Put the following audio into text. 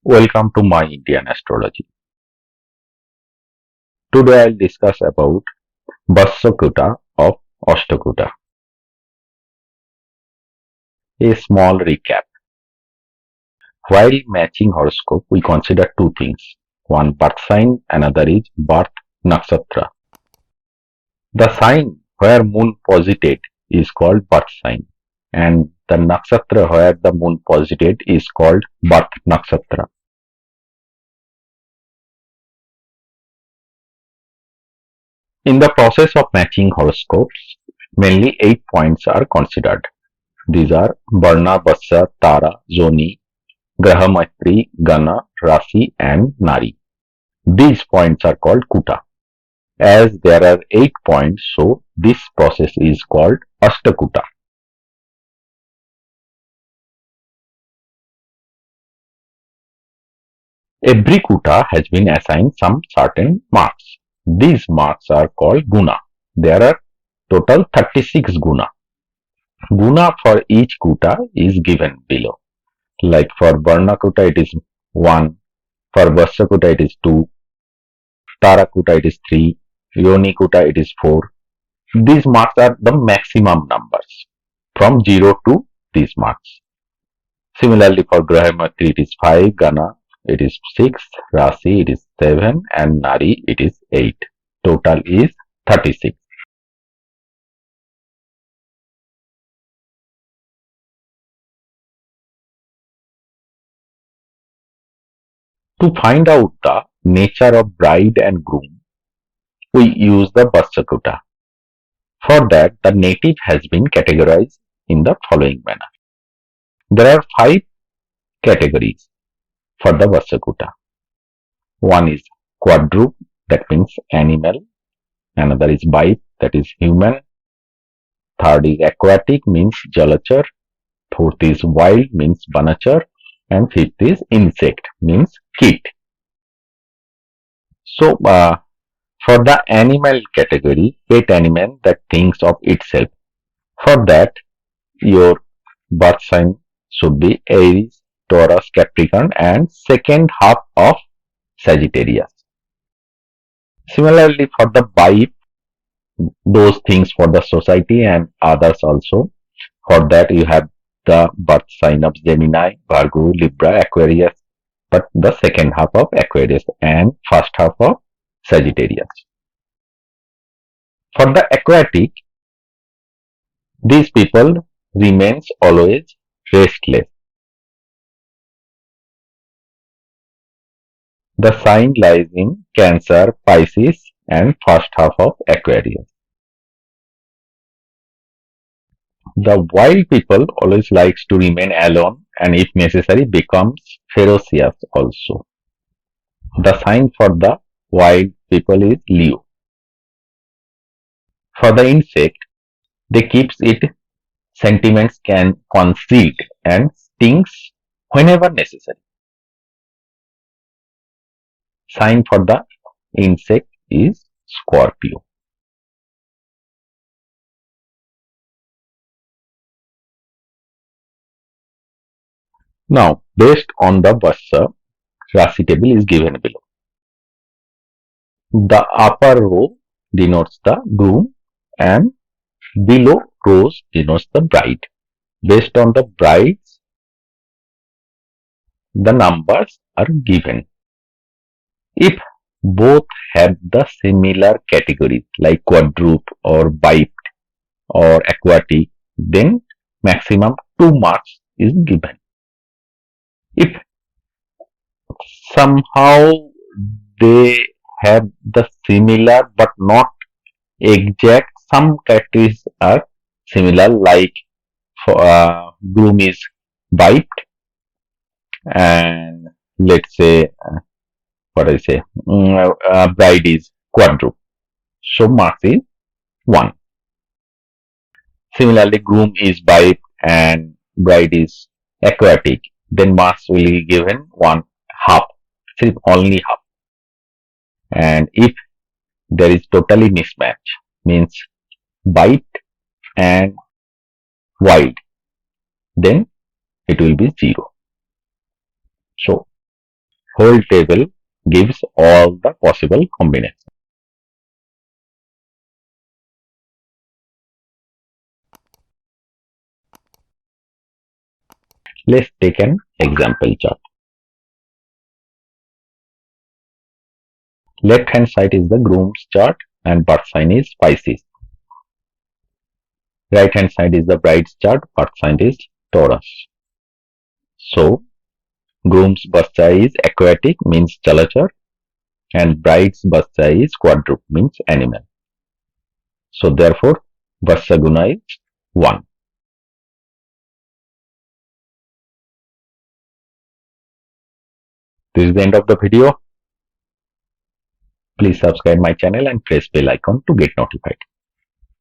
Welcome to my Indian astrology. Today I'll discuss about Vaysha Kuta of Ashtakuta. A small recap. While matching horoscope, we consider two things. One birth sign, another is birth nakshatra. The sign where moon posited is called birth sign, and the nakshatra where the moon posited is called birth nakshatra. In the process of matching horoscopes, mainly 8 points are considered. These are Varna, Vatsha, Tara, Joni, Graha, Maitri, Gana, Rasi, and Nari. These points are called Kuta. As there are 8 points, so this process is called Ashtakuta. Every Kuta has been assigned some certain marks. These marks are called Guna. There are total 36 Guna. Guna for each Kuta is given below. Like for Varna Kuta it is 1, for Vatsha Kuta it is 2, Tara Kuta it is 3, Yoni Kuta it is 4. These marks are the maximum numbers from 0 to these marks. Similarly for Grahamatri it is 5, Gana it is 6, Rasi it is 7 and Nari it is 8. Total is 36. To find out the nature of bride and groom, we use the Vatsha. For that, the native has been categorized in the following manner. There are 5 categories for the Vatsha. One is quadruped, that means animal. Another is biped, that is human. Third is aquatic, means Jalachar. Fourth is wild, means Banachar. And fifth is insect, means kit. So, for the animal category, pet animal that thinks of itself. For that, your birth sign should be Aries, Taurus, Capricorn, and second half of Sagittarius. Similarly, for the bipe, those things for the society and others also. For that, you have the birth sign of Gemini, Virgo, Libra, Aquarius, but the second half of Aquarius and first half of Sagittarius. For the aquatic, these people remains always restless. The sign lies in Cancer, Pisces, and first half of Aquarius. The wild people always likes to remain alone and if necessary becomes ferocious also. The sign for the wild people is Leo. For the insect, they keeps it sentiments can concealed and stings whenever necessary. Sign for the insect is Scorpio. Now, based on the Vatsha, Rasi table is given below. The upper row denotes the groom and below rows denotes the bride. Based on the brides, the numbers are given. If both have the similar categories like quadruple or biped or aquatic, then maximum 2 marks is given. If somehow they have the similar but not exact, some categories are similar like for groom is biped and let's say what I say bride is quadruple, so marks is 1. Similarly, groom is biped and bride is aquatic, then marks will be given 1 half, only half. And if there is totally mismatch, means biped and wild, then it will be 0. So Whole table gives all the possible combinations. Let's take an example chart. Left hand side is the groom's chart and birth sign is Pisces. Right hand side is the bride's chart, birth sign is Taurus. So, groom's birth sign is aquatic, means jalacher, and bride's birth sign is quadruped, means animal. So, therefore, Vaysha Guna is 1. This is the end of the video. Please subscribe my channel and press bell icon to get notified.